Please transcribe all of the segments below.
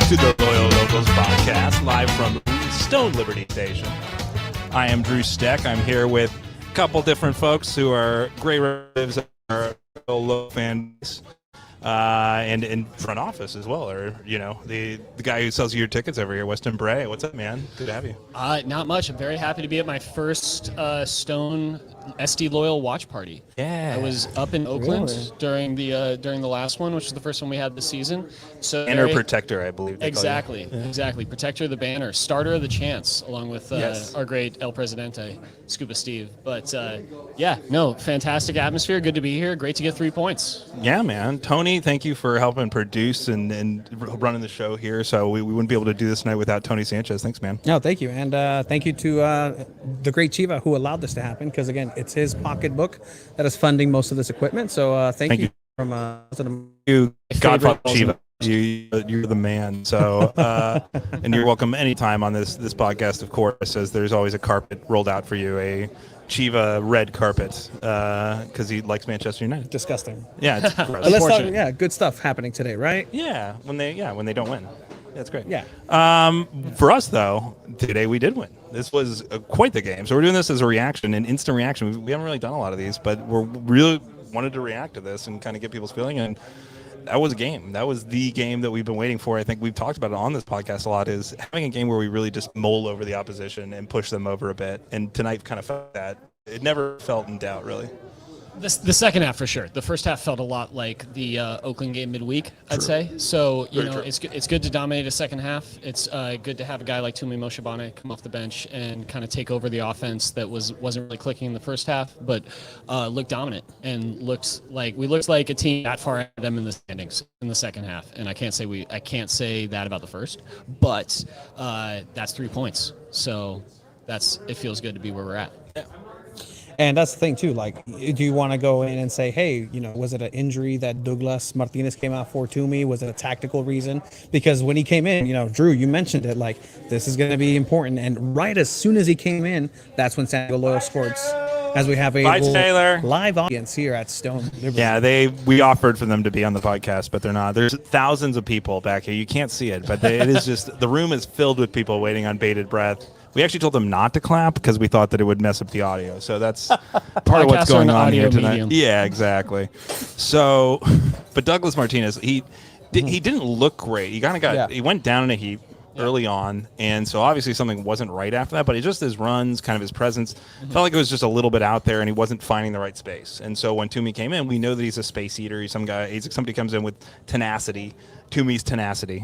to the Loyal Locals podcast, live from Stone Liberty Station. I am Drew Steck. I'm here with a couple different folks who are great relatives of our local fan base, and in front office as well. Or the guy who sells you your tickets over here, Weston Breay. What's up, man? Good to have you. Not much. I'm very happy to be at my first Stone SD Loyal watch party. Yeah, I was up in Oakland during the last one, which was the first one we had this season. So Banner Protector, I believe. Exactly. Protector of the banner, starter of the chance, along with our great El Presidente, Scuba Steve. But fantastic atmosphere. Good to be here. Great to get 3 points. Yeah, man. Tony, thank you for helping produce and running the show here. So we wouldn't be able to do this tonight without Tony Sanchez. Thanks, man. No, thank you. And thank you to the great Chiva who allowed this to happen, because, again, it's his pocketbook that is funding most of this equipment. So thank you. From you, Godfather Chiva. You're the man. So and you're welcome anytime on this podcast, of course, as there's always a carpet rolled out for you, a Chiva red carpet, because he likes Manchester United. Disgusting. Yeah, it's gross. But let's talk, good stuff happening today, right? Yeah, when they don't win. That's great. Yeah. For us, though, today we did win. This was quite the game. So we're doing this as a reaction, an instant reaction. We haven't really done a lot of these, but we're really wanted to react to this and kind of get people's feeling. And that was a game. That was the game that we've been waiting for. I think we've talked about it on this podcast a lot, is having a game where we really just mull over the opposition and push them over a bit. And tonight kind of felt that. It never felt in doubt, really. The second half, for sure. The first half felt a lot like the Oakland game midweek, I'd say. So, it's good to dominate a second half. It's good to have a guy like Tumi Moshabane come off the bench and kind of take over the offense that wasn't really clicking in the first half, but looked dominant and looked like a team that far ahead of them in the standings in the second half. And I can't say that about the first, but that's 3 points. So it feels good to be where we're at. Yeah. And that's the thing, too. Like, do you want to go in and say, hey, was it an injury that Douglas Martinez came out for Toomey? Was it a tactical reason? Because when he came in, Drew, you mentioned it, like, this is going to be important. And right as soon as he came in, that's when San Diego Loyal scored. As we have a live audience here at Stone Liberty. Yeah, we offered for them to be on the podcast, but they're not. There's thousands of people back here. You can't see it, but it is just, the room is filled with people waiting on bated breath. We actually told them not to clap because we thought that it would mess up the audio. So that's part of what's going on here tonight. Medium. Yeah, exactly. So, but Douglas Martinez, he didn't look great. He kind of he went down in a heap early on, and so obviously something wasn't right after that. But his runs, kind of his presence, felt like it was just a little bit out there, and he wasn't finding the right space. And so when Toomey came in, we know that he's a space eater. He's somebody comes in with tenacity. Toomey's tenacity.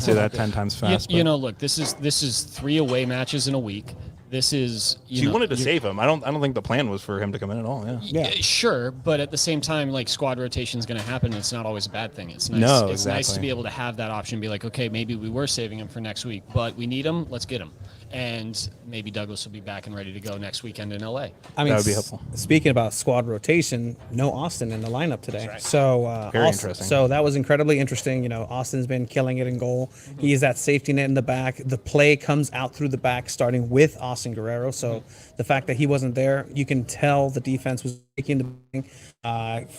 Say that 10 times fast. Look, this is 3 away matches in a week. This is you wanted to save him. I don't think the plan was for him to come in at all. Yeah. Sure, but at the same time, like, squad rotation is going to happen. It's not always a bad thing. It's nice. No, it's nice to be able to have that option. Be like, okay, maybe we were saving him for next week, but we need him. Let's get him. And maybe Douglas will be back and ready to go next weekend in LA. I mean, that would be helpful. Speaking about squad rotation, no Austin in the lineup today. Right. So very interesting. So that was incredibly interesting. Austin's been killing it in goal. He is that safety net in the back. The play comes out through the back, starting with Austin Guerrero. So the fact that he wasn't there, you can tell the defense was taking the thing.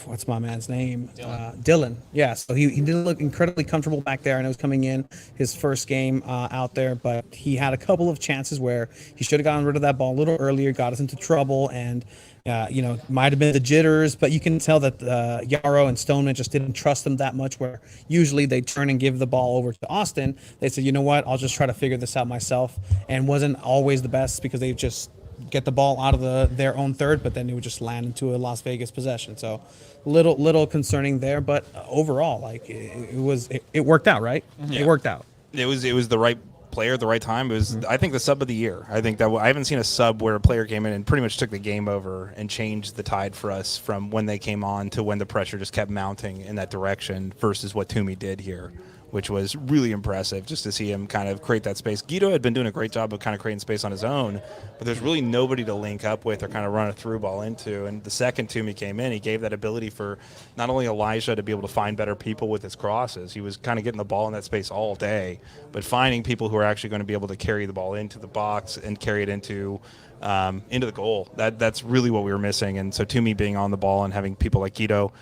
What's my man's name? Dylan. Yeah, so he didn't look incredibly comfortable back there, and it was coming in his first game out there, but he had a couple of chances where he should have gotten rid of that ball a little earlier, got us into trouble, and might have been the jitters, but you can tell that Yarrow and Stoneman just didn't trust him that much, where usually they turn and give the ball over to Austin. They said, you know what, I'll just try to figure this out myself, and wasn't always the best because they just get the ball out of their own third, but then it would just land into a Las Vegas possession. So little concerning there, but overall, like, it worked out, right? Yeah. It worked out. It was the right player at the right time. It was, I think, the sub of the year. I think that I haven't seen a sub where a player came in and pretty much took the game over and changed the tide for us from when they came on to when the pressure just kept mounting in that direction versus what Toomey did here, which was really impressive just to see him kind of create that space. Guido had been doing a great job of kind of creating space on his own, but there's really nobody to link up with or kind of run a through ball into. And the second Toomey came in, he gave that ability for not only Elijah to be able to find better people with his crosses. He was kind of getting the ball in that space all day, but finding people who are actually going to be able to carry the ball into the box and carry it into the goal. That's really what we were missing. And so Toomey being on the ball and having people like Guido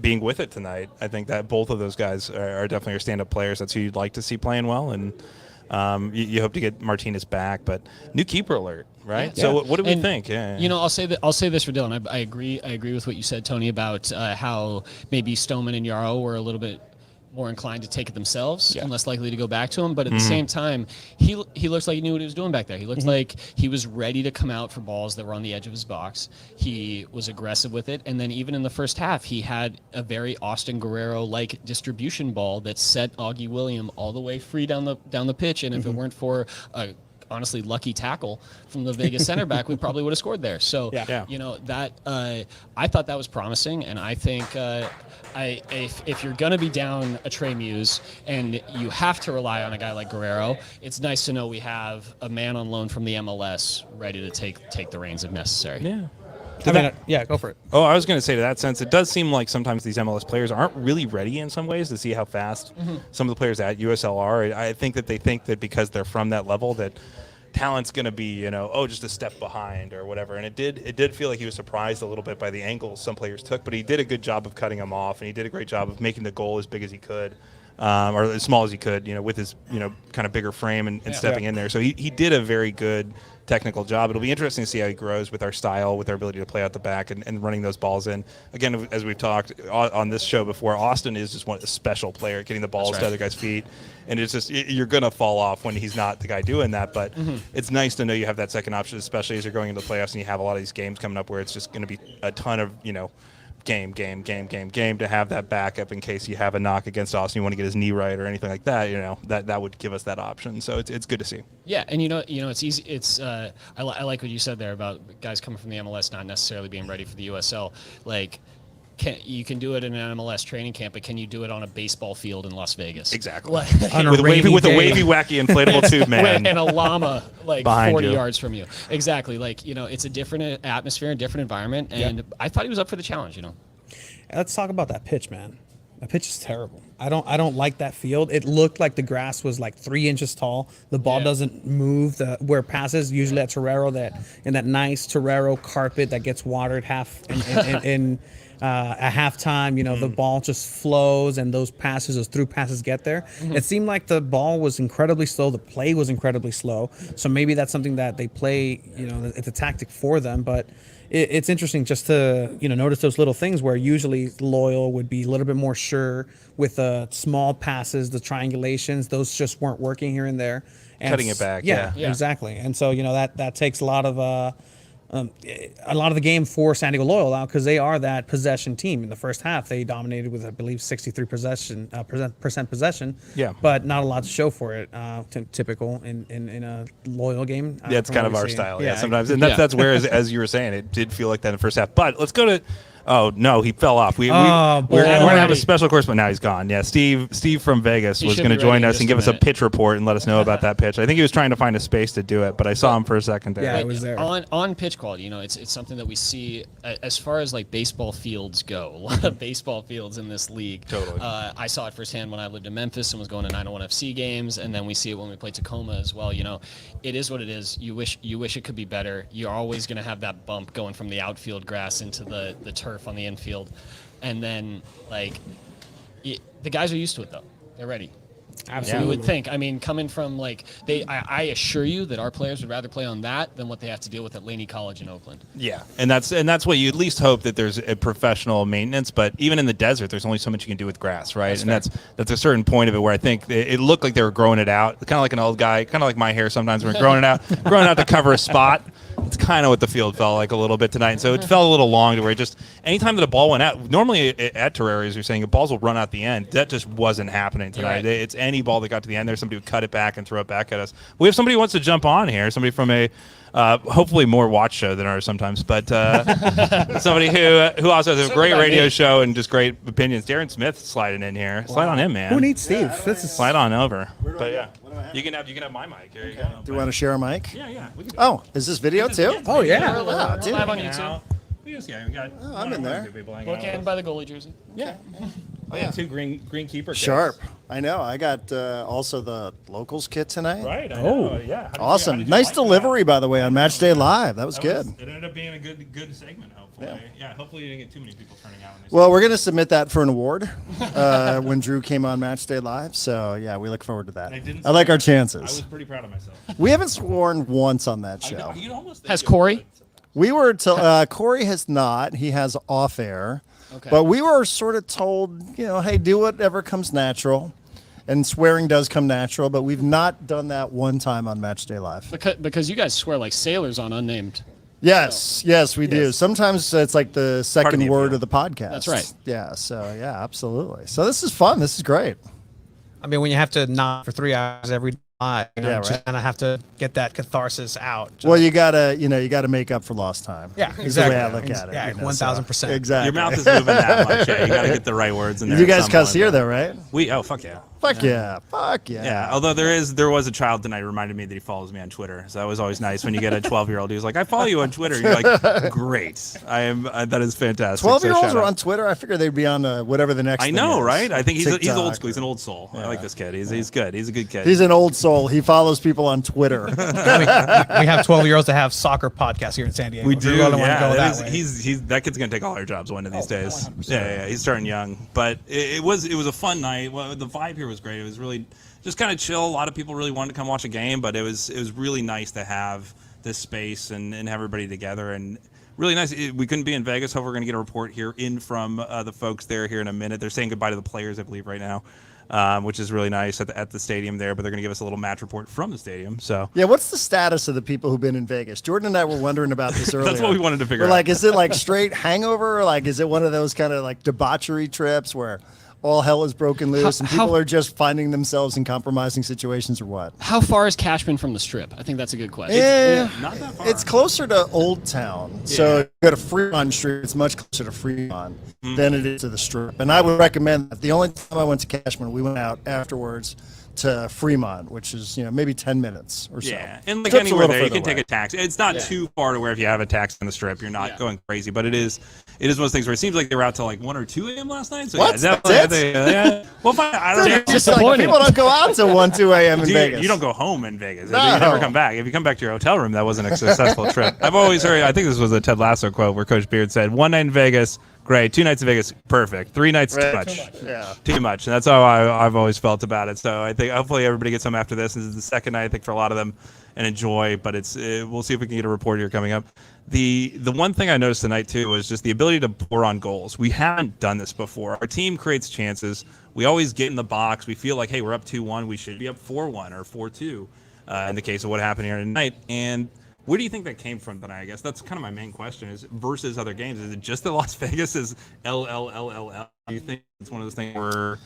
being with it tonight. I think that both of those guys are definitely your stand-up players. That's who you'd like to see playing well, and you hope to get Martinez back. But new keeper alert, right? Yeah. So what do we And, think? Yeah. I'll say this for Dylan. I agree with what you said, Tony, about how maybe Stoneman and Yarrow were a little bit more inclined to take it themselves and less likely to go back to him. But at the same time, he looks like he knew what he was doing back there. He looked like he was ready to come out for balls that were on the edge of his box. He was aggressive with it. And then even in the first half, he had a very Austin Guerrero-like distribution ball that set Augie William all the way free down the pitch. And if it weren't for a honestly lucky tackle from the Vegas center back, we probably would have scored there. So, that I thought that was promising. And I think if you're going to be down a Trey Muse and you have to rely on a guy like Guerrero, it's nice to know we have a man on loan from the MLS ready to take the reins if necessary. Yeah. Go for it. Oh, I was going to say, to that sense, it does seem like sometimes these MLS players aren't really ready in some ways to see how fast some of the players at USL are. I think that they think that because they're from that level that talent's going to be, just a step behind or whatever. And it did feel like he was surprised a little bit by the angles some players took, but he did a good job of cutting them off, and he did a great job of making the goal as big as he could. Or as small as he could, with his, kind of bigger frame and stepping in there. So he did a very good technical job. It'll be interesting to see how he grows with our style, with our ability to play out the back and running those balls in. Again, as we've talked on this show before, Austin is just a special player at getting the balls to other guys' feet. And it's just, you're going to fall off when he's not the guy doing that. But it's nice to know you have that second option, especially as you're going into the playoffs and you have a lot of these games coming up where it's just going to be a ton of, game to have that backup in case you have a knock against Austin, you want to get his knee right or anything like that. That would give us that option. So it's good to see. Yeah, and it's easy. It's I like what you said there about guys coming from the MLS not necessarily being ready for the USL. Like, you can do it in an MLS training camp, but can you do it on a baseball field in Las Vegas? Exactly. With a wavy, wacky inflatable tube man and a llama like behind 40 you. yards from you. Exactly. Like, it's a different atmosphere and different environment, and I thought he was up for the challenge. Let's talk about that pitch, man. That pitch is terrible. I don't like that field. It looked like the grass was like 3 inches tall. The ball doesn't move where it passes. Usually at Torero, that nice Torero carpet that gets watered half in at halftime. The ball just flows and those through passes get there. It seemed like the ball was incredibly slow. The play was incredibly slow. So maybe that's something that they play. It's a tactic for them, but. It's interesting just to notice those little things where usually Loyal would be a little bit more sure with the small passes, the triangulations. Those just weren't working here and there. And cutting it back. Yeah, exactly. And so that takes a lot of the game for San Diego Loyal out because they are that possession team. In the first half, they dominated with I believe 63% possession. Yeah, but not a lot to show for it. Typical in a Loyal game. Yeah, it's kind of our style. Yeah, sometimes, and that's where, as you were saying, it did feel like that in the first half. But let's go to. Oh no, he fell off. We're gonna have a special correspondent. Now he's gone. Yeah, Steve from Vegas was going to join us and give us a pitch report and let us know about that pitch. I think he was trying to find a space to do it, but I saw him for a second there. Yeah, it was there. On pitch quality, it's something that we see as far as like baseball fields go. A lot of baseball fields in this league. Totally. I saw it firsthand when I lived in Memphis and was going to 901 FC games, and then we see it when we play Tacoma as well. It is what it is. You wish it could be better. You're always going to have that bump going from the outfield grass into the turf on the infield, and then the guys are used to it though. They're ready. Absolutely. You would think. I mean, coming from I assure you that our players would rather play on that than what they have to deal with at Laney College in Oakland. Yeah, and that's what you at least hope, that there's a professional maintenance. But even in the desert, there's only so much you can do with grass, right? That's a certain point of it where I think it looked like they were growing it out, kind of like an old guy, kind of like my hair sometimes. We're growing it out to cover a spot. It's kind of what the field felt like a little bit tonight. And so it felt a little long to where anytime that a ball went out, normally at Terraria, as you're saying, the balls will run out the end. That just wasn't happening tonight. Right. It's any ball that got to the end there, somebody would cut it back and throw it back at us. We have somebody who wants to jump on here, somebody from a hopefully more watch show than ours sometimes, but somebody who also has a great radio show and just great opinions. Darren Smith sliding in here. Slide on in, man. Who needs Steve? Slide on over. But yeah. You can have my mic. Here you go. Do you want to share a mic? Yeah. Oh, is this video too? Oh yeah. We're live on YouTube. I'm in there. Bookend by the goalie jersey. Yeah. Oh yeah. Two green keeper. Sharp. I know. I got also the locals kit tonight. Right. I know. Yeah. Awesome. Nice delivery, by the way, on Match Day Live. That was good. It ended up being a good segment, hopefully. Yeah. Hopefully you didn't get too many people turning out. Well, we're going to submit that for an award when Drew came on Match Day Live. So, yeah, we look forward to that. I like our chances. I was pretty proud of myself. We haven't sworn once on that show. Has Corey? We were Corey has not. He has off air. Okay. But we were sort of told, hey, do whatever comes natural. And swearing does come natural, but we've not done that one time on Match Day Live. Because you guys swear like sailors on unnamed. Yes, we do. Sometimes it's like the second word of the podcast. That's right. Yeah, so yeah, absolutely. So this is fun. This is great. I mean, when you have to knock for 3 hours every day, right. And I have to get that catharsis out. Well, you gotta make up for lost time. Yeah, is exactly. the way I look at it. Yeah, 1,000%. Exactly. Your mouth is moving that much. Yeah, you got to get the right words in there. You guys cuss here, though, right? Fuck yeah. Fuck yeah. Yeah, although there was a child tonight who reminded me that he follows me on Twitter. So that was always nice when you get a 12-year-old who's like, I follow you on Twitter. You're like, great. That is fantastic. 12-year-olds are on Twitter? I figured they'd be on whatever the next I know, right? I think he's old school. or- He's an old soul. I like this kid. He's good. He's a good kid. He's an old soul. He follows people on Twitter. I mean, we have 12-year-olds that have soccer podcasts here in San Diego. We do. We really want to Yeah, go that that way. that kid's gonna take all our jobs one of these days. 100%. Yeah, he's starting young, but it was a fun night. Well, the vibe here was great. It was really just kind of chill. A lot of people really wanted to come watch a game, but it was really nice to have this space and have everybody together and really nice. We couldn't be in Vegas. Hope we're gonna get a report here in from the folks there here in a minute. They're saying goodbye to the players, I believe, right now. Which is really nice at the stadium there, but they're going to give us a little match report from the stadium. So Yeah, what's the status of the people who've been in Vegas? Jordan and I were wondering about this earlier. that's what we wanted to figure We're out. like, is it like straight hangover? Or like, is it one of those kind of like debauchery trips where all hell is broken loose and people are just finding themselves in compromising situations or what? How far is Cashman from the Strip? I think that's a good question. Not that far. It's closer to Old Town. So you go to Fremont Street, it's much closer to Fremont than it is to the Strip. And I would recommend that. The only time I went to Cashman, we went out afterwards to Fremont, which is maybe 10 minutes or so. Yeah, and like Strip's a anywhere little there, you further can take away. a taxi. It's not too far to where if you have a taxi on the Strip, you're not going crazy. But it is one of those things where it seems like they were out till like 1 or 2 a.m. last night. So What? Yeah, That's it? yeah. Well, fine. I don't know. It's just like people don't go out till 1, 2 a.m. in Vegas. You don't go home in Vegas. No. You never come back. If you come back to your hotel room, that wasn't a successful trip. I've always heard, I think this was a Ted Lasso quote where Coach Beard said, 1 night in Vegas, great. 2 nights in Vegas, perfect. 3 nights, too much. Yeah. Too much. And that's how I've always felt about it. So I think hopefully everybody gets home after this. This is the second night, I think, for a lot of them and enjoy. But we'll see if we can get a report here coming up. The one thing I noticed tonight, too, was just the ability to pour on goals. We haven't done this before. Our team creates chances. We always get in the box. We feel like, hey, we're up 2-1. We should be up 4-1 or 4-2 in the case of what happened here tonight. And where do you think that came from tonight? I guess that's kind of my main question is versus other games. Is it just that Las Vegas is LLLLL? Do you think it's one of those things where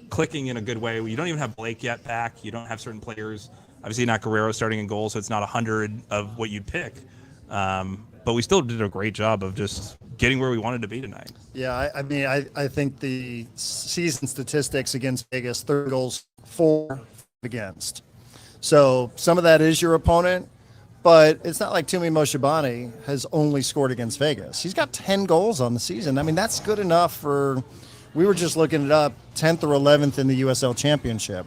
clicking in a good way? You don't even have Blake yet back. You don't have certain players. Obviously not Guerrero starting in goal, so it's not 100 of what you'd pick. But we still did a great job of just getting where we wanted to be tonight. Yeah, I mean, I think the season statistics against Vegas, 30 goals, 4 against. So some of that is your opponent, but it's not like Tumi Moshibani has only scored against Vegas. He's got 10 goals on the season. I mean, that's good enough for, we were just looking it up, 10th or 11th in the USL Championship.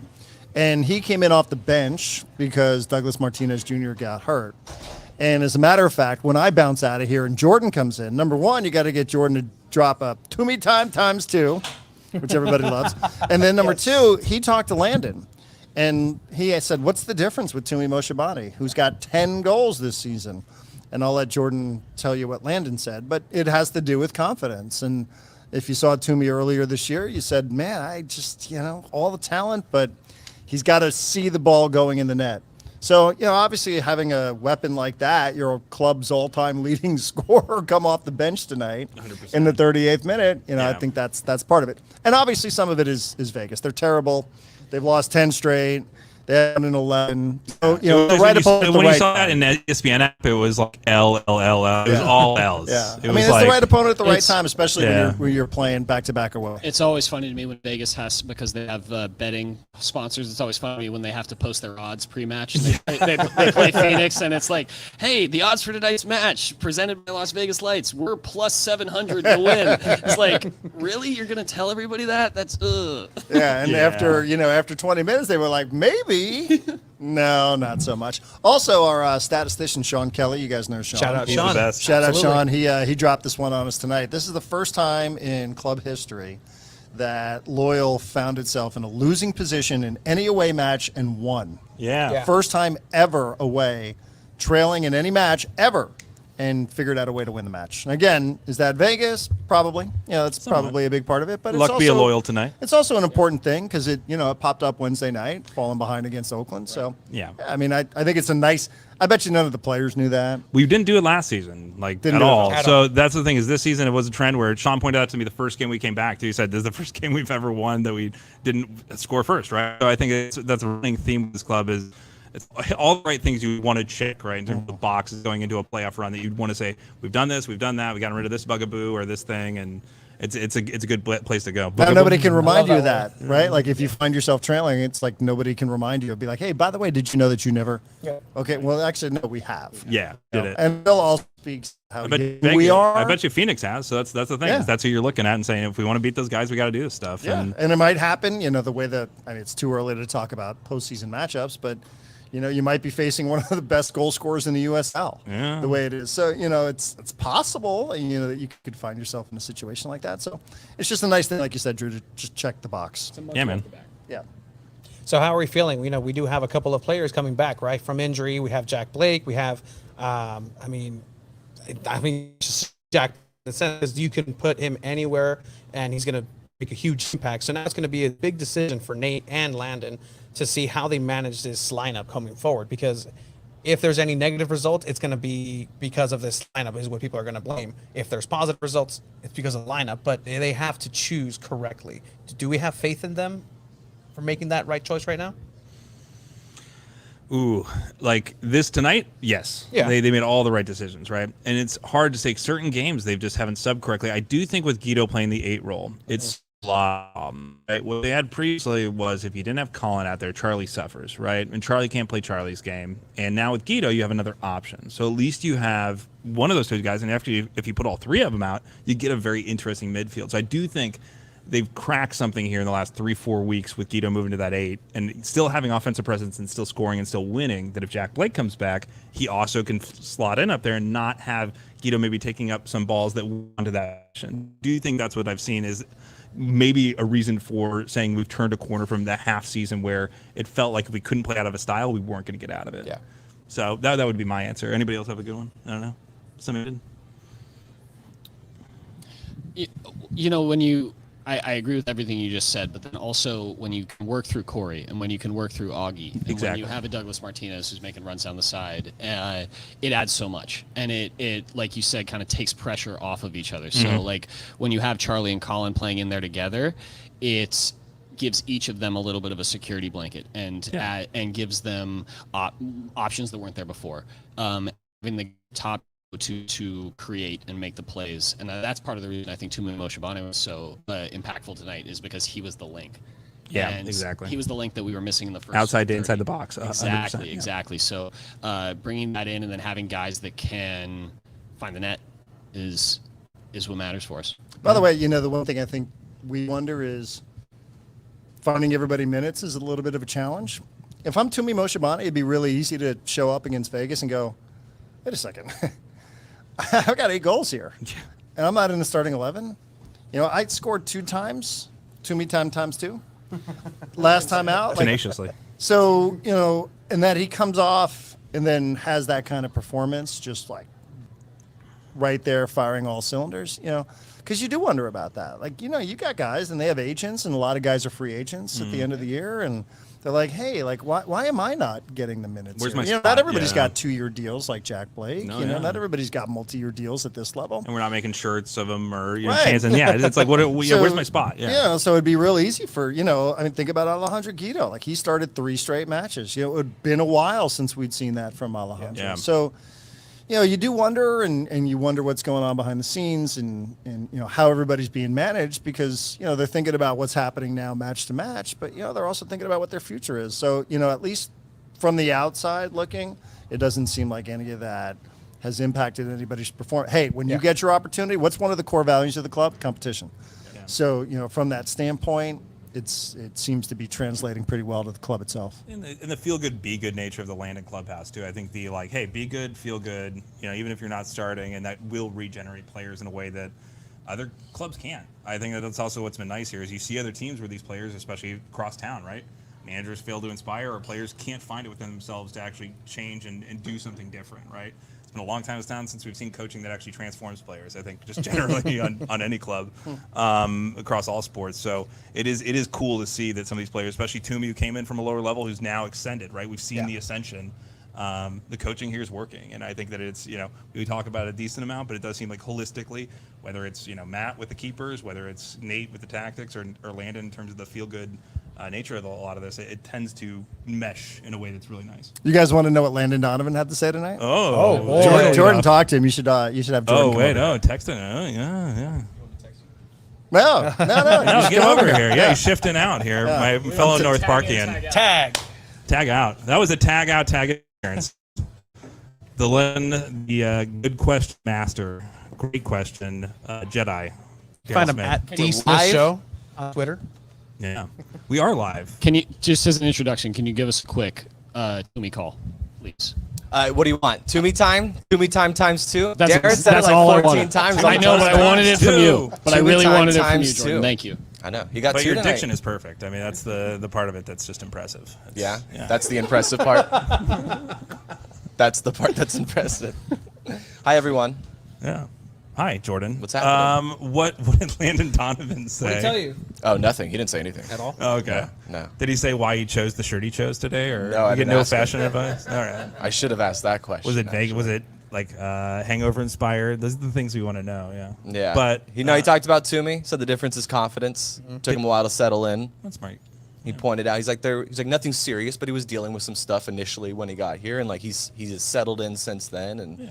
And he came in off the bench because Douglas Martinez Jr. got hurt. And as a matter of fact, when I bounce out of here and Jordan comes in, number one, you got to get Jordan to drop a Tumi time times 2, which everybody loves. And then number 2, he talked to Landon. And he said, what's the difference with Tumi Moshibani, who's got 10 goals this season? And I'll let Jordan tell you what Landon said. But it has to do with confidence. And if you saw Tumi earlier this year, you said, man, I just, all the talent, but he's got to see the ball going in the net. So, obviously having a weapon like that, your club's all-time leading scorer come off the bench tonight 100%. in the 38th minute, Yeah. I think that's part of it. And obviously some of it is Vegas. They're terrible. They've lost 10 straight. They had an 11. So, the When right you saw- opponent at the when you right saw that time. in the ESPN app, it was like L, L, L, L. It was all L's. Yeah, It I was mean, it's like, the right opponent at the right it's- time, especially Yeah. when you're playing back-to-back away. It's always funny to me when Vegas has, because they have betting sponsors. It's always funny to me when they have to post their odds pre-match. And they play Phoenix, and it's like, hey, the odds for tonight's match presented by Las Vegas Lights. We're plus 700 to win. It's like, really? You're gonna tell everybody that? That's Yeah, and Yeah. after 20 minutes, they were like, maybe. No, not so much. Also, our statistician Sean Kelly, you guys know Sean. Shout out He's Sean. the best. Shout out Absolutely. Sean. He dropped this one on us tonight. This is the first time in club history that Loyal found itself in a losing position in any away match and won. Yeah. First time ever away, trailing in any match ever, and figured out a way to win the match. And again, is that Vegas? Probably. That's probably a big part of it. But Luck it's be a also, Loyal tonight. It's also an important thing because it popped up Wednesday night, falling behind against Oakland. So Yeah. I mean, I think it's a nice. I bet you none of the players knew that. We didn't do it last season, Didn't at do it all. at So that's the thing is this season it was a trend where Sean pointed out to me the first game we came back to. He said, "This is the first game we've ever won that we didn't score first, right?" So I think that's a running theme with this club is it's all the right things you want to check, right, in terms of boxes going into a playoff run that you'd want to say, "We've done this, we've done that, we got rid of this bugaboo or this thing," and it's a good place to go. Now nobody can remind you love of that that, right? Like if you find yourself trailing, it's like nobody can remind you. It'll be like, hey, by the way, did you know that you never? Yeah. Okay, well, actually, no, we have. Yeah, did it. And they'll all speak how I bet good we are. I bet you Phoenix has. So that's the thing. Yeah. Is that's who you're looking at and saying if we want to beat those guys, we got to do this stuff. Yeah, And and it might happen. The way that it's too early to talk about postseason matchups, but you might be facing one of the best goal scorers in the USL. Yeah. The way it is, so it's possible. That you could find yourself in a situation like that. So it's just a nice thing, like you said, Drew, to just check the box. yeah, man. Yeah. So how are we feeling? We do have a couple of players coming back, right, from injury. We have Jack Blake. We have, just Jack. In the sense you can put him anywhere, and he's going to make a huge impact. So now it's going to be a big decision for Nate and Landon to see how they manage this lineup coming forward. Because if there's any negative results, it's going to be because of this lineup is what people are going to blame. If there's positive results, it's because of the lineup. But they have to choose correctly. Do we have faith in them for making that right choice right now? Ooh, like this tonight? Yes. Yeah. They made all the right decisions, right? And it's hard to take certain games they just haven't subbed correctly. I do think with Guido playing the 8 role, it's right? What they had previously was if you didn't have Colin out there, Charlie suffers, right? And Charlie can't play Charlie's game. And now with Guido, you have another option. So at least you have one of those two guys. And if you put all three of them out, you get a very interesting midfield. So I do think they've cracked something here in the last 3-4 weeks with Guido moving to that 8 and still having offensive presence and still scoring and still winning, that if Jack Blake comes back, he also can slot in up there and not have Guido maybe taking up some balls that went to that action. Do you think that's what I've seen is maybe a reason for saying we've turned a corner from that half season where it felt like if we couldn't play out of a style, we weren't going to get out of it? Yeah. So that would be my answer. Anybody else have a good one? I don't know. Somebody did? I agree with everything you just said, but then also when you can work through Corey and when you can work through Augie, and when Exactly. you have a Douglas Martinez who's making runs down the side, it adds so much. And it like you said, kind of takes pressure off of each other. So like when you have Charlie and Colin playing in there together, it gives each of them a little bit of a security blanket and gives them options that weren't there before. Having the top to create and make the plays, and that's part of the reason I think Tumi Moshibane was so impactful tonight is because he was the link. Yeah, And exactly. He was the link that we were missing in the first Outside to 30. inside the box. 100%, yeah. Exactly. So bringing that in and then having guys that can find the net is what matters for us. By the way, the one thing I think we wonder is finding everybody minutes is a little bit of a challenge. If I'm Tumi Moshibane, it'd be really easy to show up against Vegas and go, wait a second. I've got 8 goals here, and I'm not in the starting 11. I scored 2 times, Tumi times 2. Last time out. Tenaciously. So, and that he comes off and then has that kind of performance, just like right there firing all cylinders, because you do wonder about that. Like, you got guys and they have agents, and a lot of guys are free agents at the end of the year. And, they're like, hey, like why am I not getting the minutes? Where's here? my Not spot? everybody's Yeah. got 2-year deals like Jack Blake. No, Not everybody's got multi-year deals at this level. And we're not making shirts of them or Right. chancing. Yeah, it's like where's my spot? Yeah. So it'd be real easy for think about Alejandro Guido. Like he started 3 straight matches. It had been a while since we'd seen that from Alejandro. Yeah. So you do wonder, and you wonder what's going on behind the scenes, and how everybody's being managed, because they're thinking about what's happening now, match to match, but they're also thinking about what their future is. So at least from the outside looking, it doesn't seem like any of that has impacted anybody's performance. Hey, when you get your opportunity, what's one of the core values of the club? Competition. Yeah. So from that standpoint, it seems to be translating pretty well to the club itself. And the feel good, be good nature of the Landon clubhouse too. I think the hey, be good, feel good. Even if you're not starting, and that will regenerate players in a way that other clubs can't. I think that's also what's been nice here is you see other teams where these players, especially across town, right? Managers fail to inspire, or players can't find it within themselves to actually change and do something different, right? It's been a long time since we've seen coaching that actually transforms players. I think just generally on any club across all sports. So it is cool to see that some of these players, especially Toomey, who came in from a lower level, who's now ascended. Right, we've seen the ascension. The coaching here is working, and I think that it's we talk about it a decent amount, but it does seem like holistically, whether it's Matt with the keepers, whether it's Nate with the tactics, or Landon in terms of the feel good nature of a lot of this, it tends to mesh in a way that's really nice. You guys want to know what Landon Donovan had to say tonight? Oh, Jordan talked to him. You should have Jordan. Oh come wait, over. no, texting. Oh yeah. No. No, get over here. Yeah, he's shifting out here. My fellow North Parkian. Tag out. That was a tag out, tag appearance. The good question master. Great question. Jedi. Find Darren him Smith. at the Smith live? Show on Twitter. Yeah. We are live. Can you, just as an introduction, can you give us a quick Toomey call, please? What do you want? Toomey time? Toomey time times 2? That's, Darren said that's it like all 14 I wanted. times. I know, but I wanted it from you. But I Toomey really time wanted it from you, times Jordan. 2. Thank you. I know. You got But 2 your tonight. diction is perfect. I mean, that's the part of it that's just impressive. Yeah? That's the impressive part. That's the part that's impressive. Hi, everyone. Yeah. Hi, Jordan. What's happening? What did Landon Donovan say? What did he tell you? Oh, nothing. He didn't say anything. At all? Oh, okay. No. Did he say why he chose the shirt he chose today, or No, I you get didn't no ask him. fashion advice? All right. I should have asked that question. Was it vague? actually. Was it like hangover inspired? Those are the things we want to know. Yeah. Yeah. But he talked about Toomey. Said the difference is confidence. Took him a while to settle in. that's smart. He pointed out he's like nothing serious, but he was dealing with some stuff initially when he got here, and like he's settled in since then, and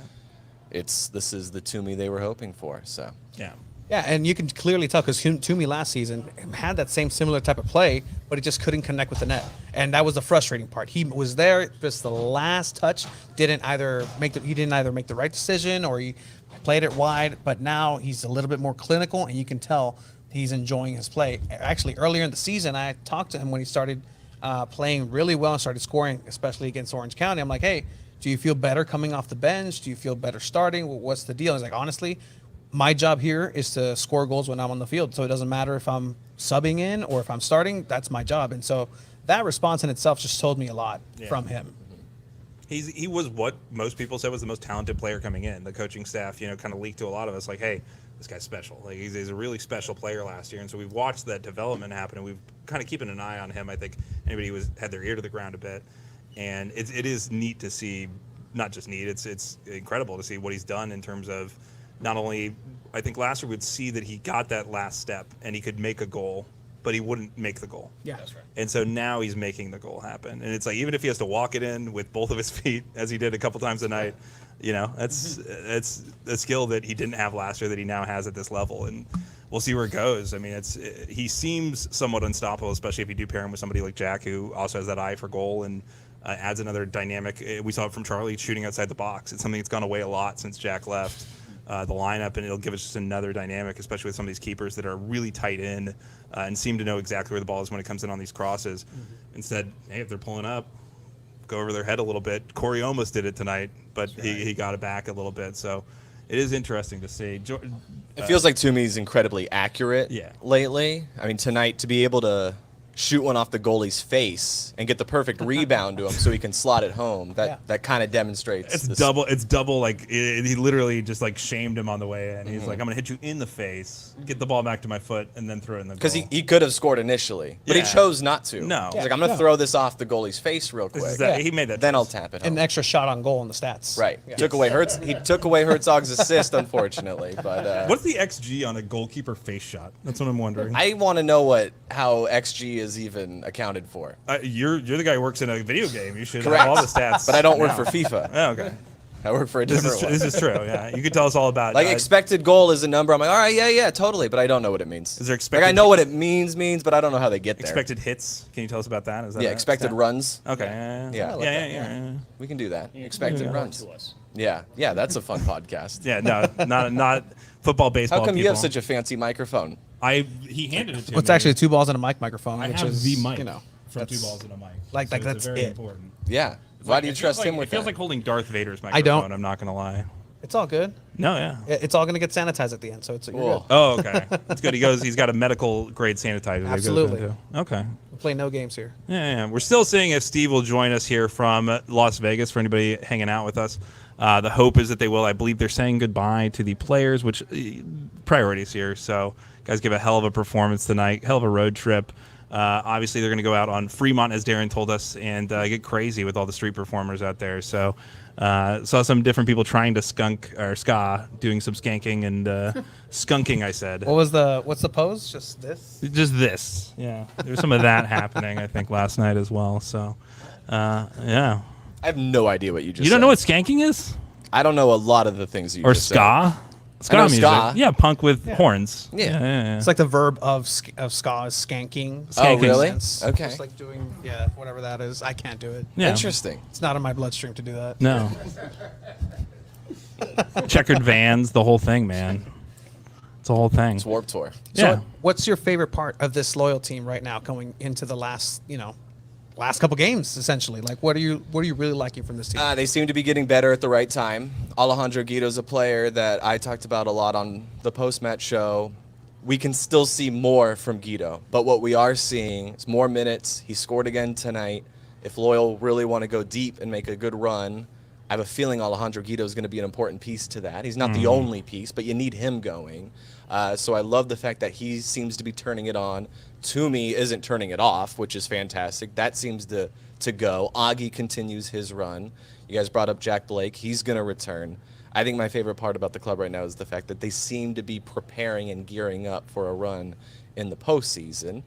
this is the Toomey they were hoping for. So Yeah. Yeah, and you can clearly tell because Toomey last season had that same similar type of play, but he just couldn't connect with the net, and that was the frustrating part. He was there, just the last touch didn't either make the right decision, or he played it wide. But now he's a little bit more clinical, and you can tell he's enjoying his play. Actually, earlier in the season, I talked to him when he started playing really well and started scoring, especially against Orange County. I'm like, hey, do you feel better coming off the bench? Do you feel better starting? What's the deal? He's like, honestly, my job here is to score goals when I'm on the field. So it doesn't matter if I'm subbing in or if I'm starting, that's my job. And so that response in itself just told me a lot from him. He was what most people said was the most talented player coming in. The coaching staff, kind of leaked to a lot of us like, hey, this guy's special. Like he's a really special player last year. And so we've watched that development happen, and we've kind of keeping an eye on him. I think anybody who had their ear to the ground a bit. And it is neat to see, not just neat, it's incredible to see what he's done in terms of not only, I think last year we'd see that he got that last step and he could make a goal, but he wouldn't make the goal. Yeah, that's right. And so now he's making the goal happen. And it's like, even if he has to walk it in with both of his feet, as he did a couple times a night, that's a skill that he didn't have last year that he now has at this level. And we'll see where it goes. I mean, he seems somewhat unstoppable, especially if you do pair him with somebody like Jack, who also has that eye for goal and adds another dynamic. We saw it from Charlie shooting outside the box. It's something that's gone away a lot since Jack left the lineup, and it'll give us just another dynamic, especially with some of these keepers that are really tight in and seem to know exactly where the ball is when it comes in on these crosses. Instead, hey, if they're pulling up, go over their head a little bit. Corey almost did it tonight, but he got it back a little bit. So it is interesting to see. it feels like Toomey's incredibly accurate Yeah. lately. I mean, tonight to be able to shoot one off the goalie's face and get the perfect rebound to him so he can slot it home. That kind of demonstrates. It's double. Like he literally just like shamed him on the way in. He's like, I'm gonna hit you in the face, get the ball back to my foot, and then throw it in the goal. Because he could have scored initially, but he chose not to. No. He's like, I'm gonna throw this off the goalie's face real quick. He made that. Then choice. I'll tap it home. An extra shot on goal in the stats. Right. Yeah. He took away Herzog's assist, unfortunately. But what's the XG on a goalkeeper face shot? That's what I'm wondering. I want to know how XG is even accounted for. You're the guy who works in a video game. You should Correct. have all the stats. But I don't work now. for FIFA. Oh, okay. I work for a different one. This is true. Yeah, you could tell us all about. Like expected goal is a number. I'm like, all right, yeah, totally. But I don't know what it means. Is there expected? Like I know what it means, but I don't know how they get there. Expected hits. Can you tell us about that? Is that expected runs. Okay. Yeah. Yeah. We can do that. Expected runs. To us. Yeah, that's a fun podcast. Yeah. No, not football, baseball. How come people. you have such a fancy microphone? He handed it to me. Well, it's actually 2 balls and a microphone, I which have is the mic. you know From 2 that's- balls and a mic. Like So that's very it. important. Yeah. Why do you trust him with It feels that? like holding Darth Vader's microphone. I don't. I'm not gonna lie. It's all good. No, yeah. It's all gonna get sanitized at the end, so it's you're Cool. good. Oh, okay. That's good. He's got a medical grade sanitizer. that he goes Absolutely. into. Okay. We play no games here. Yeah. We're still seeing if Steve will join us here from Las Vegas for anybody hanging out with us. The hope is that they will. I believe they're saying goodbye to the players, which priorities here. So guys give a hell of a performance tonight. Hell of a road trip. Obviously, they're going to go out on Fremont, as Darren told us, and get crazy with all the street performers out there. So saw some different people trying to skunk or ska, doing some skanking and skunking, I said. What's the pose? Just this? Just this. Yeah. There's some of that happening, I think, last night as well. So, yeah. I have no idea what you just said. You don't know what skanking is? I don't know a lot of the things you Or just ska? Ska know music. ska. Yeah, punk with horns. Yeah. It's like the verb of ska is skanking. Oh, Skanking. really? Sense. Okay. Just like doing whatever that is. I can't do it. Yeah. Interesting. It's not in my bloodstream to do that. No. Checkered vans, the whole thing, man. It's a whole thing. It's Warped Tour. Yeah. So what's your favorite part of this loyal team right now going into the last couple games essentially? Like what are you really liking from this team? They seem to be getting better at the right time. Alejandro Guido's a player that I talked about a lot on the post-match show. We can still see more from Guido, but what we are seeing is more minutes. He scored again tonight. If Loyal really want to go deep and make a good run, I have a feeling Alejandro Guido is going to be an important piece to that. He's not the only piece, but you need him going. So I love the fact that he seems to be turning it on. Toomey isn't turning it off, which is fantastic. That seems to go. Augie continues his run. You guys brought up Jack Blake. He's going to return. I think my favorite part about the club right now is the fact that they seem to be preparing and gearing up for a run in the postseason.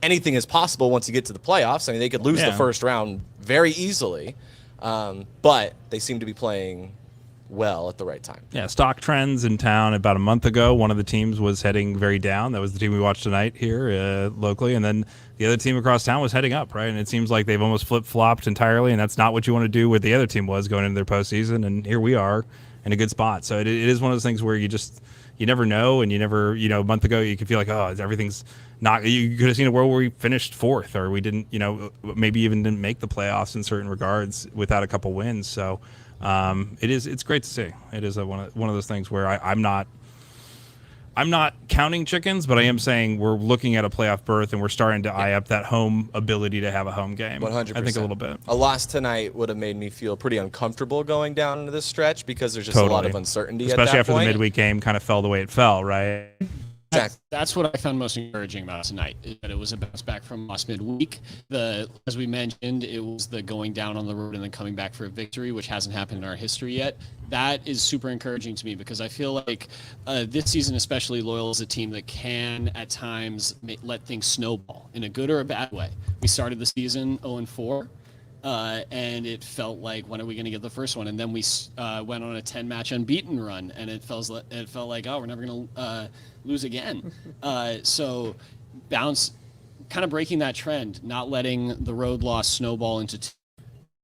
Anything is possible once you get to the playoffs. I mean, they could lose the first round very easily, but they seem to be playing well at the right time. Yeah, stock trends in town. About a month ago, one of the teams was heading very down. That was the team we watched tonight here locally. And then the other team across town was heading up, right? And it seems like they've almost flip-flopped entirely, and that's not what you want to do where the other team was going into their postseason. And here we are in a good spot. So it is one of those things where you never know, and you never, a month ago you could feel like, oh, everything's not, you could have seen a world where we finished fourth, or we didn't, maybe even didn't make the playoffs in certain regards without a couple wins. So it's great to see. It is one of those things where I'm not counting chickens, but I am saying we're looking at a playoff berth, and we're starting to eye up that home ability to have a home game. 100%. I think a little bit. A loss tonight would have made me feel pretty uncomfortable going down into this stretch because there's just a lot of uncertainty especially at that after point. the midweek game kind of fell the way it fell, right? That's what I found most encouraging about tonight, is that it was a bounce back from last midweek. As we mentioned, it was the going down on the road and then coming back for a victory, which hasn't happened in our history yet. That is super encouraging to me because I feel like this season, especially, Loyal is a team that can at times let things snowball in a good or a bad way. We started the season 0-4. And it felt like, when are we going to get the first one? And then we went on a 10-match unbeaten run, and it felt like, oh, we're never going to lose again. So kind of breaking that trend, not letting the road loss snowball into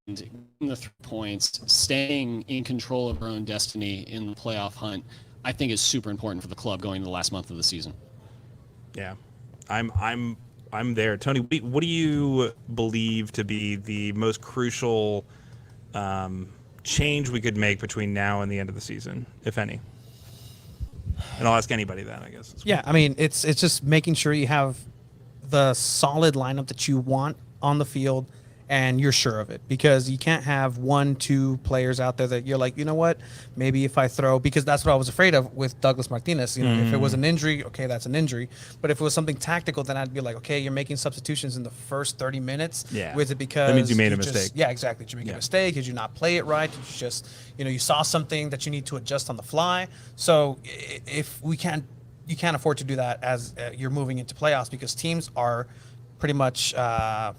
the 3 points, staying in control of our own destiny in the playoff hunt, I think is super important for the club going into the last month of the season. Yeah, I'm there. Tony, what do you believe to be the most crucial change we could make between now and the end of the season, if any? And I'll ask anybody that, I guess. Yeah, I mean, it's just making sure you have the solid lineup that you want on the field, and you're sure of it, because you can't have 1-2 players out there that you're like, you know what, maybe if I throw, because that's what I was afraid of with Douglas Martinez. You know, if it was an injury, okay, that's an injury. But if it was something tactical, then I'd be like, okay, you're making substitutions in the first 30 minutes. Yeah. Was it because that means you made a just- mistake? Yeah, exactly. Did you make a mistake? Did you not play it right? Did you just, you saw something that you need to adjust on the fly? So if we can't, you can't afford to do that as you're moving into playoffs, because teams are pretty much, ¿cómo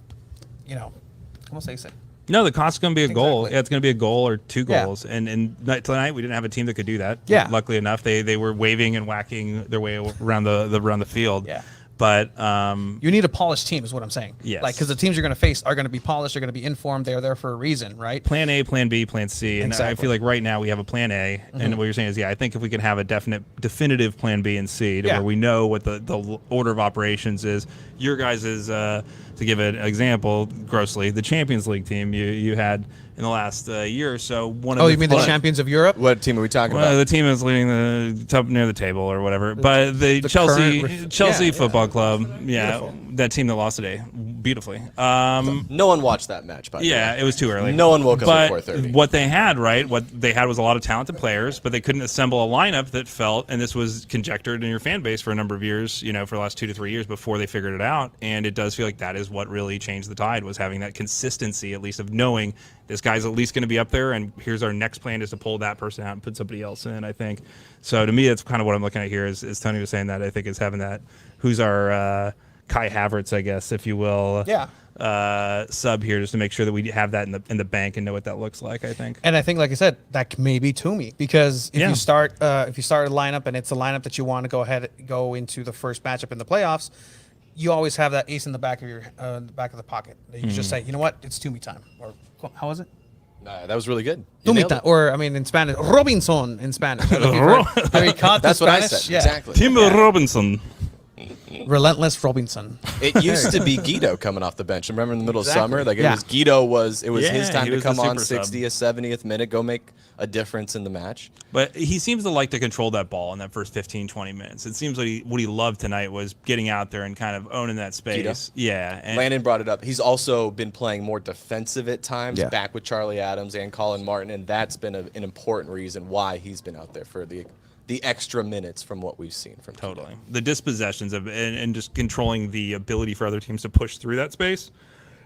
se dice? No, the cost is going to be a goal. Exactly. Yeah, it's going to be a goal or 2 Yeah. goals. And tonight we didn't have a team that could do that. Yeah. Luckily enough, they were waving and whacking their way around the field. Yeah. But You need a polished team, is what I'm saying. Yes. Like, because the teams you're going to face are going to be polished, they're going to be informed, they're there for a reason, right? plan A, plan B, plan C. And I Exactly. feel like right now we have a plan A. And what you're saying is, I think if we can have a definitive plan B and C to Yeah. where we know what the order of operations is. Your guys is, to give an example, grossly, the Champions League team you had in the last year or so. One of Oh, you mean the champions of Europe? What team are we talking Well, about? the team is leading the top near the table or whatever. But the Chelsea current Football Club, Beautiful. that team that lost today, beautifully. No one watched that match, by the Yeah, way. it was too early. No one woke up at But 4:30. what they had, was a lot of talented players, but they couldn't assemble a lineup that felt, and this was conjectured in your fan base for a number of years, for the last 2 to 3 years before they figured it out. And it does feel like that is what really changed the tide, was having that consistency, at least, of knowing this guy's at least going to be up there, and here's our next plan is to pull that person out and put somebody else in, I think. So to me, that's kind of what I'm looking at here, is Tony was saying that, I think, is having that, who's our Kai Havertz, I guess, if you will. Yeah. Sub here, just to make sure that we have that in the bank and know what that looks like, I think. And I think, like I said, that may be Toomey, because if Yeah. you start a lineup and it's a lineup that you want to go into the first matchup in the playoffs, you always have that ace in the back of your back of the pocket. You can just say, you know what, it's Toomey time, or how was it? That was really good. You Toomey nailed time, it. or I mean in Spanish, Robinson in Spanish. I don't know if you've heard- caught the That's what I Spanish? said. Yeah. Exactly. Tim Yeah. Robinson. Relentless Robinson. It used to be Guido coming off the bench. Remember in the middle Exactly. of summer? Like Yeah. it was Yeah, his time he to was the come on super sub. 60th, 70th minute, go make a difference in the match. But he seems to like to control that ball in that first 15, 20 minutes. It seems like what he loved tonight was getting out there and kind of owning that space. Guido? Yeah. And Landon brought it up. He's also been playing more defensive at times, Yeah. back with Charlie Adams and Colin Martin, and that's been an important reason why he's been out there for the extra minutes from what we've seen from Guido. Totally. The dispossessions of and just controlling the ability for other teams to push through that space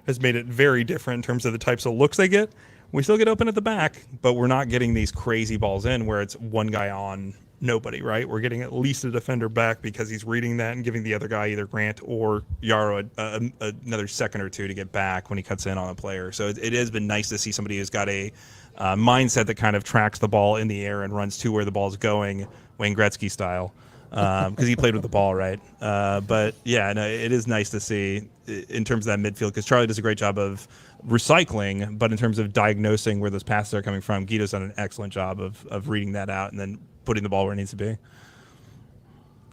has made it very different in terms of the types of looks they get. We still get open at the back, but we're not getting these crazy balls in where it's one guy on nobody, right? We're getting at least a defender back because he's reading that and giving the other guy, either Grant or Yarrow, another second or two to get back when he cuts in on a player. So it has been nice to see somebody who's got a mindset that kind of tracks the ball in the air and runs to where the ball's going, Wayne Gretzky style, because he played with the ball, right? But yeah, no, it is nice to see in terms of that midfield, because Charlie does a great job of recycling, but in terms of diagnosing where those passes are coming from, Guido's done an excellent job of reading that out and then putting the ball where it needs to be.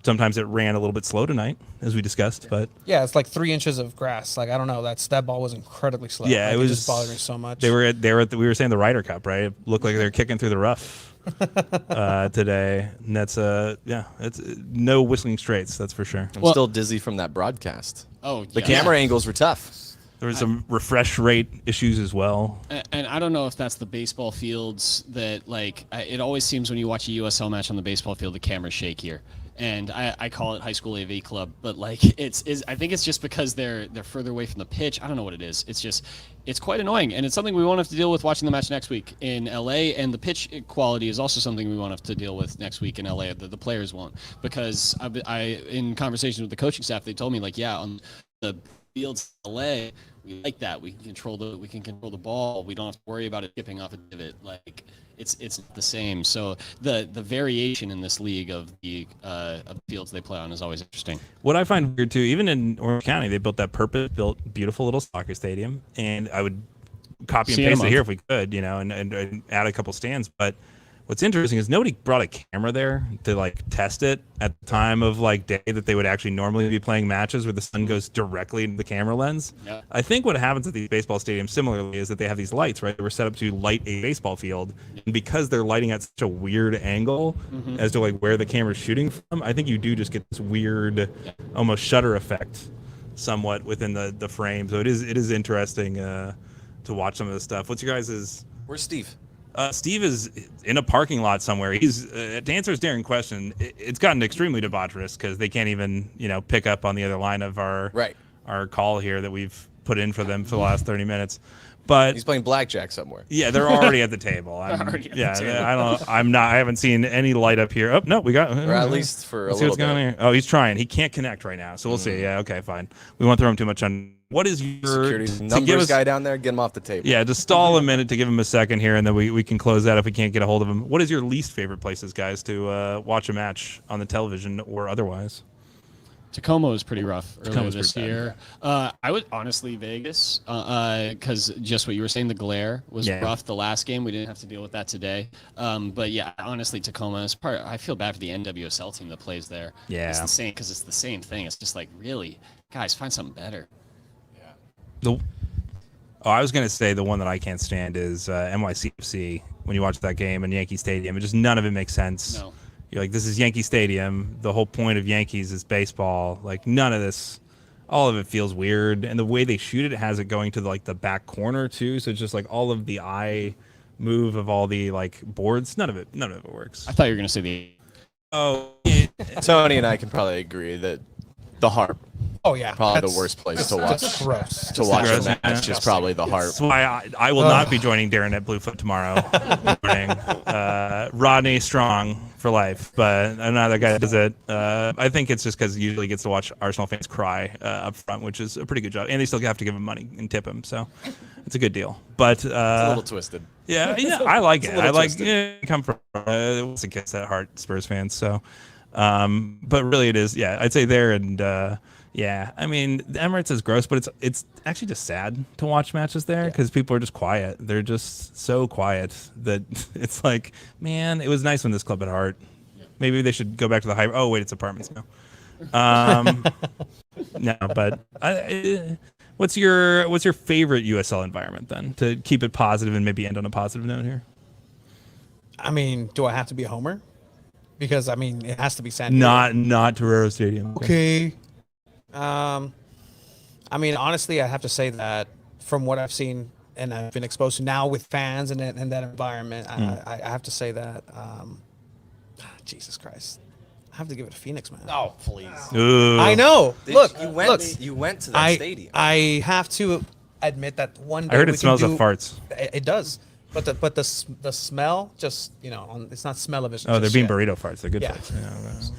Sometimes it ran a little bit slow tonight, as we discussed, but Yeah, it's like 3 inches of grass. Like, I don't know, that ball was incredibly slow. yeah, Like, it was just bothered me so much. we were saying the Ryder Cup, right? It looked like they were kicking through the rough today, and that's it's no whistling straights, that's for sure. I'm Well- still dizzy from that broadcast. Oh, The yeah. camera angles were tough. There was some refresh rate issues as well. And I don't know if that's the baseball fields that, it always seems when you watch a USL match on the baseball field, the camera's shakier. And I call it high school AV club, but I think it's just because they're further away from the pitch. I don't know what it is. It's quite annoying, and it's something we won't have to deal with watching the match next week in LA. And the pitch quality is also something we won't have to deal with next week in LA. The players won't, because I in conversations with the coaching staff, they told me on the fields in LA, we like that. We can control the ball. We don't have to worry about it skipping off a divot. It's not the same. So the variation in this league of the fields they play on is always interesting. What I find weird too, even in Orange County, they built that purpose-built, beautiful little soccer stadium, and I would copy and See you in a paste it month. here if we could, and add a couple stands. But what's interesting is nobody brought a camera there to test it at the time of day that they would actually normally be playing matches where the sun goes directly into the camera lens. Yeah. I think what happens at these baseball stadiums similarly is that they have these lights, right? They were set up to light a baseball field, and because they're lighting at such a weird angle as to where the camera's shooting from, I think you do just get this weird, almost shutter effect somewhat within the frame. So it is interesting to watch some of this stuff. What's your guys'? Where's Steve? Steve is in a parking lot somewhere. He's to answer his Darren question. It's gotten extremely debaucherous because they can't even pick up on the other line of our call here that we've put in for them for the last 30 minutes. But he's playing blackjack somewhere. Yeah, they're already at the table. I haven't seen any light up here. Oh no, we got. Or at least for a Let's see little what's going on bit. here. Oh, he's trying. He can't connect right now, so we'll see. Yeah, okay, fine. We won't throw him too much on. What is your Security to numbers give us, guy down there? Get him off the table. Yeah, just stall a minute to give him a second here, and then we can close that if we can't get a hold of him. What is your least favorite places, guys, to watch a match on the television or otherwise? Tacoma was pretty rough earlier Tacoma's this pretty year. I would honestly Vegas because just what you were saying, the glare was rough the last game. We didn't have to deal with that today. But yeah, honestly, Tacoma is part. I feel bad for the NWSL team that plays there. Yeah, it's the same because it's the same thing. It's just like, really, guys, find something better. I was gonna say the one that I can't stand is NYCFC. When you watch that game in Yankee Stadium, it just none of it makes sense. No. You're like, this is Yankee Stadium. The whole point of Yankees is baseball. Like, none of this, all of it feels weird. And the way they shoot it has it going to the back corner too. So it's just like all of the eye move of all the boards. None of it works. I thought you were gonna say the. Oh, Tony and I can probably agree that the Harp. Oh yeah, Probably the worst place to watch. That's gross. To watch gross, a match is probably the Harp. That's why I will not be joining Darren at Bluefoot tomorrow morning. Rodney Strong for life, but another guy does it. I think it's just because he usually gets to watch Arsenal fans cry up front, which is a pretty good job, and they still have to give him money and tip him, so it's a good deal. But It's a little twisted. Yeah, I like it. I like come from it's a kiss at heart Spurs fans. So, but really it is. Yeah, I'd say there and. Yeah, I mean, the Emirates is gross, but it's actually just sad to watch matches there because people are just quiet. They're just so quiet that it's like, man, it was nice when this club had heart. Yeah. Maybe they should go back to the high. Oh wait, it's apartments now. No, but what's your favorite USL environment then to keep it positive and maybe end on a positive note here? I mean, do I have to be a homer? Because I mean, it has to be San Diego. Not Torero Stadium. Okay. I mean, honestly, I have to say that from what I've seen and I've been exposed to now with fans and that environment, I have to say that, Jesus Christ, I have to give it to Phoenix, man. Oh, please. Ooh. I know. You went to that stadium. I have to admit that one day I heard it smells of farts. It does. But the smell, just it's not smell of it. Oh, they're being shit. burrito farts. They're good Yeah. farts.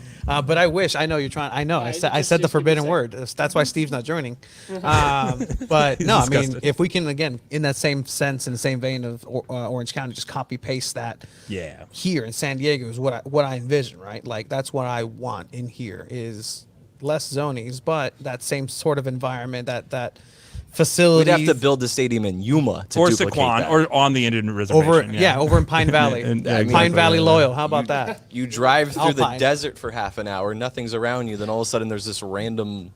But I wish. I know you're trying. I know. I said the forbidden word. That's why Steve's not joining. But no, I mean, disgusted. if we can again, in that same sense, in the same vein of Orange County, just copy paste that. Yeah. Here in San Diego is what I envision, right? Like that's what I want in here is less zonies, but that same sort of environment, that facility. We'd have to build the stadium in Yuma to Or duplicate Sequan, that. or on the Indian reservation. over in Pine Valley. Pine Valley Loyal. How about that? You drive through the Alpine. desert for half an hour, nothing's around you, then all of a sudden there's this random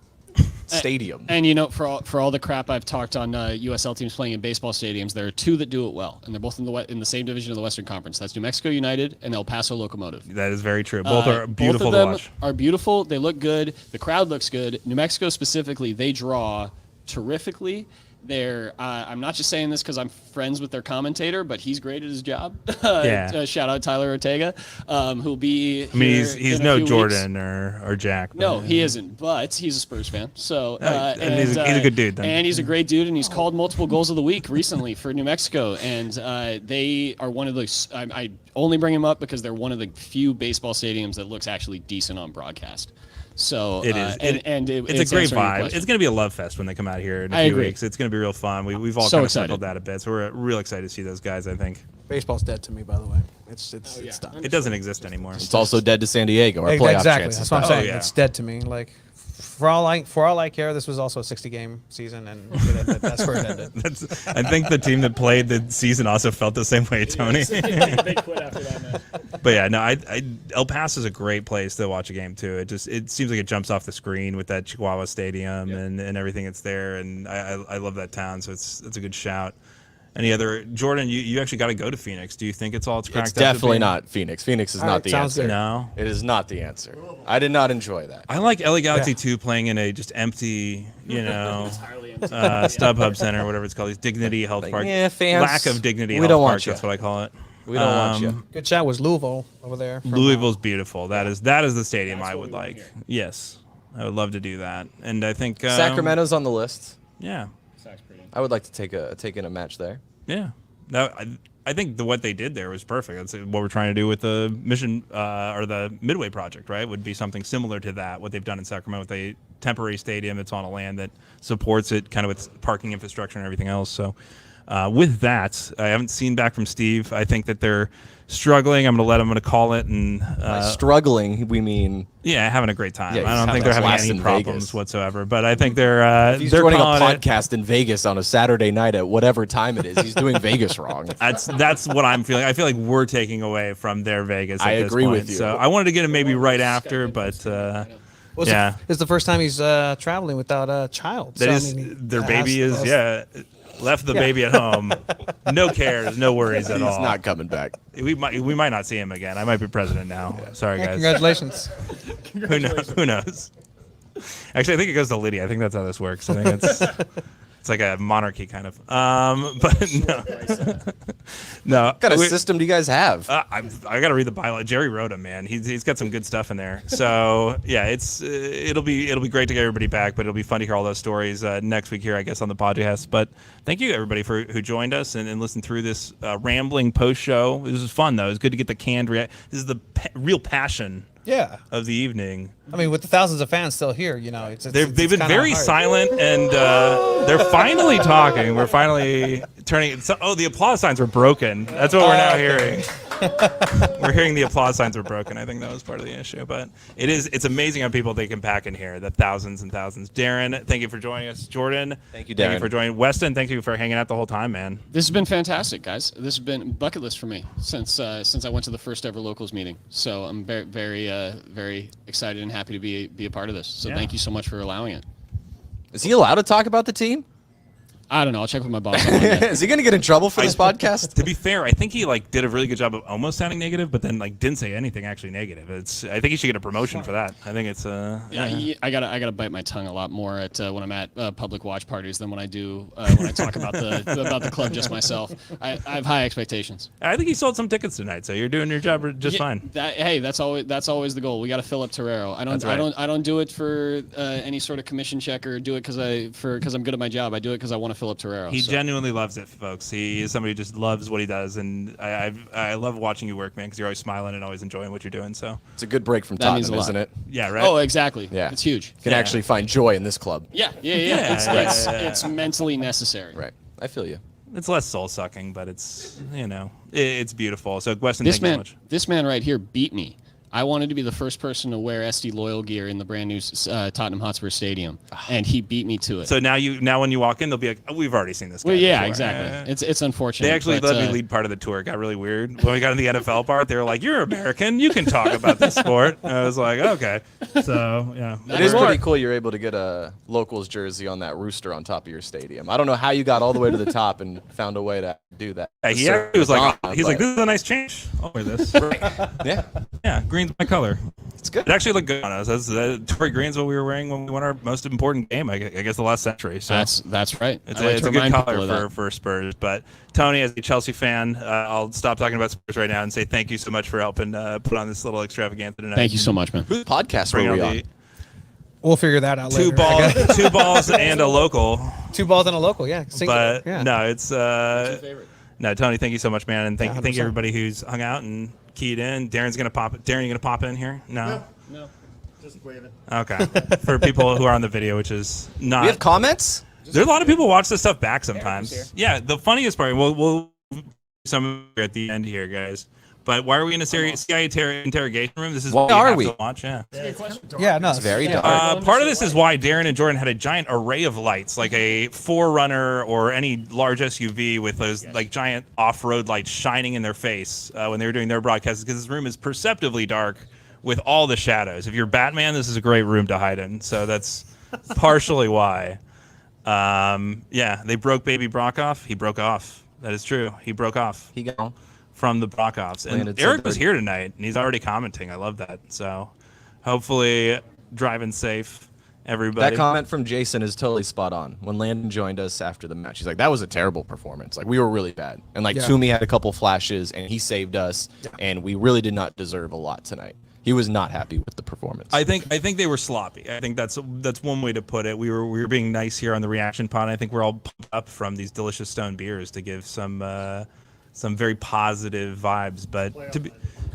stadium. And for all the crap I've talked on USL teams playing in baseball stadiums, there are two that do it well, and they're both in the same division of the Western Conference. That's New Mexico United and El Paso Locomotive. That is very true. Both are beautiful both of them to watch. are beautiful. They look good. The crowd looks good. New Mexico specifically, they draw terrifically. I'm not just saying this because I'm friends with their commentator, but he's great at his job. Yeah. Shout out Tyler Ortega, who'll be. I mean, here he's in a no few Jordan weeks. or Jack. No, he isn't, but he's a Spurs fan. So and he's a good dude then. And he's a great dude, and he's called multiple goals of the week recently for New Mexico. And they are one of those. I only bring him up because they're one of the few baseball stadiums that looks actually decent on broadcast. So It is. It's a great vibe. It's going to be a love fest when they come out here in a few weeks. It's going to be real fun. We've all So kind of excited. circled that a bit, so we're real excited to see those guys. I think Baseball's dead to me, by the way. It's done. it doesn't exist anymore. It's also dead to San Diego. Our playoff Exactly. chances. That's what I'm saying. yeah. It's dead to me. Like for all I care, this was also a 60-game season, and that's where it ended. I think the team that played the season also felt the same way, Tony. they quit after that, man. But yeah, no, El Paso is a great place to watch a game too. It seems like it jumps off the screen with that Chihuahua Stadium and everything that's there, and I love that town, so it's a good shout. Any other Jordan? You actually got to go to Phoenix. Do you think it's all it's cracked It's up to definitely be? not Phoenix. Phoenix is All not right, the sounds answer. good. No. It is not the answer. I did not enjoy that. I like LA Galaxy 2 playing in a just empty, StubHub Center, whatever it's called. These Dignity Health Park. yeah, fans, Lack of Dignity we Health don't want Park. you. That's what I call it. We don't want you. Good chat was Louisville over there. Louisville's beautiful. That is the stadium I would like. Yes, I would love to do that. And I think Sacramento's on the list. Yeah, I would like to take in a match there. yeah. I think what they did there was perfect. That's what we're trying to do with the Mission or the Midway project, right? Would be something similar to that. What they've done in Sacramento with a temporary stadium that's on a land that supports it, kind of with parking infrastructure and everything else. So, with that, I haven't seen back from Steve. I think that they're struggling. I'm going to call it, and By struggling, we mean having a great time. Yeah, I don't he's think they're having a having blast any in problems Vegas. whatsoever. But I think they're he's they're joining a calling it. podcast in Vegas on a Saturday night at whatever time it is. He's doing Vegas wrong. That's what I'm feeling. I feel like we're taking away from their Vegas. At I this agree point. with you. So I wanted to get him maybe right after, but yeah, It's the first time he's traveling without a child. that So, I is mean, their that baby has- is left the baby at home. No cares, no worries at He's all. not coming back. We might not see him again. I might be president now. Sorry Yeah, guys. congratulations. Who knows? Who knows? Actually, I think it goes to Lydia. I think that's how this works. I think it's like a monarchy kind of. But no. What kind of system do you guys have? I got to read the bylaw. Jerry wrote him, man. He's got some good stuff in there. So yeah, it'll be great to get everybody back, but it'll be fun to hear all those stories next week here, I guess, on the podcast. But thank you everybody who joined us and listened through this rambling post show. This was fun though. It was good to get the canned react. This is the real passion Yeah. of the evening. I mean, with the thousands of fans still here, it's They've been kinda very hard. silent, and they're finally talking. We're finally turning. The applause signs were broken. That's what we're now hearing. We're hearing the applause signs were broken. I think that was part of the issue, but it's amazing how people they can pack in here. The thousands and thousands. Darren, thank you for joining us. Jordan, Thank you, Thank you Darren. for joining. Weston, thank you for hanging out the whole time, man. This has been fantastic, guys. This has been bucket list for me since I went to the first ever locals meeting. So I'm very, very excited and happy to be a part of this. So Yeah. thank you so much for allowing it. Is he allowed to talk about the team? I don't know. I'll check with my boss on Monday. Is he going to get in trouble for this podcast? To be fair, I think he did a really good job of almost sounding negative, but then didn't say anything actually negative. I think he should get a promotion for that. I think it's Yeah, I gotta bite my tongue a lot more at when I'm at public watch parties than when I do when I talk about the club just myself. I have high expectations. I think he sold some tickets tonight, so you're doing your job just fine. That's always the goal. We got to fill up Torero. That's right. I don't do it for any sort of commission check or do it because I'm good at my job. I do it because I want to fill up Torero. He so. genuinely loves it, folks. He is somebody who just loves what he does, and I love watching you work, man, because you're always smiling and always enjoying what you're doing. So It's a good break from That means Tottenham, a lot. isn't it? yeah, right. Oh, exactly. Yeah. It's huge. You can Yeah. actually find joy in this club. Yeah. It's mentally necessary. Right. I feel you. It's less soul sucking, but it's it's beautiful. So Weston, thank you so much. This man right here beat me. I wanted to be the first person to wear SD Loyal gear in the brand new Tottenham Hotspur Stadium, and he beat me to it. So now when you walk in, they'll be like, oh, we've already seen this guy well, yeah, before." exactly. It's unfortunate. They actually but, let me lead part of the tour. It got really weird. When we got in the NFL part, they were like, "You're American. You can talk about this sport." And I was like, "Okay." So yeah, It is pretty cool you're able to get a locals jersey on that rooster on top of your stadium. I don't know how you got all the way to the top and found a way to do that. Yeah, he actually was like, "This is a nice change. I'll wear this." Yeah, Yeah, green's my color. it's good. It actually looked good on us. Tory green's what we were wearing when we won our most important game, I guess, the last century. So That's right. it's I like a to good remind people color of that. for Spurs. But Tony, as a Chelsea fan, I'll stop talking about Spurs right now and say thank you so much for helping put on this little extravaganza tonight. Thank you so much, man. Whose podcast Bring were we on on? the We'll figure that out later. two balls and a local. 2 balls and a local, yeah. But yeah. no, it's no, Tony, thank you so much, man, and thank you 100%. everybody who's hung out and keyed in. Darren, you gonna pop in here? No. Just waving. Okay. For people who are on the video, which is not. We have comments? There's a lot of people watch this stuff back sometimes. Yeah, the funniest part. We'll some at the end here, guys. But why are we in a CIA interrogation room? This is Why what you are have we? to watch. Yeah. Yeah, no. It's very yeah. dark. Part of this is why Darren and Jordan had a giant array of lights, like a 4Runner or any large SUV with those giant off-road lights shining in their face when they were doing their broadcasts, because this room is perceptibly dark with all the shadows. If you're Batman, this is a great room to hide in. So that's partially why. Yeah, they broke Baby Brock off. He broke off. That is true. He broke off He gone. from the Brockoffs. And Landed Eric some was bird. here tonight, and he's already commenting. I love that. So hopefully driving safe, everybody. That comment from Jason is totally spot on. When Landon joined us after the match, he's like, that was a terrible performance. Like, we were really bad. And, like, Toomey had a couple flashes, and he saved us, and we really did not deserve a lot tonight. He was not happy with the performance. I think they were sloppy. I think that's one way to put it. We were being nice here on the reaction pod. I think we're all pumped up from these delicious stone beers to give some very positive vibes. But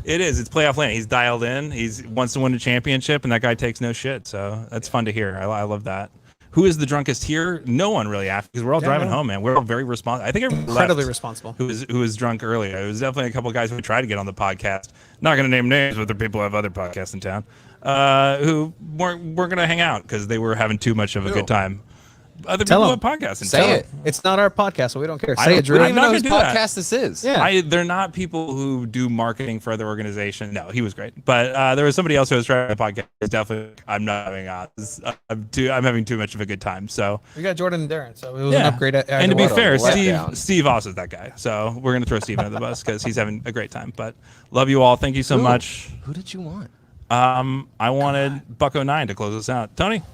it's playoff land. He's dialed in. He wants to win a championship, and that guy takes no shit. So that's fun to hear. I love that. Who is the drunkest here? No one really asked because we're all driving home, man. We're all very responsible. I think everyone Incredibly left responsible. Who was drunk earlier. It was definitely a couple of guys who tried to get on the podcast. Not going to name names, but there are people who have other podcasts in town who weren't going to hang out because they were having too much of a good time. Other Tell people them. who have podcasts in Say town. it. It's not our podcast, so we don't care. I Say don't- it, Drew. I'm I don't not even know gonna whose do that. podcast this is. Yeah. They're not people who do marketing for other organizations. No, he was great, but there was somebody else who was trying the podcast. It's definitely, I'm not having I'm having too much of a good time. So We got Jordan and Darren, so it was an upgrade. And to be what a fair, letdown. Steve also is that guy. So we're gonna throw Steve under the bus because he's having a great time. But love you all. Thank you so much. Who did you want? I wanted Bucko 9 to close us out. Tony.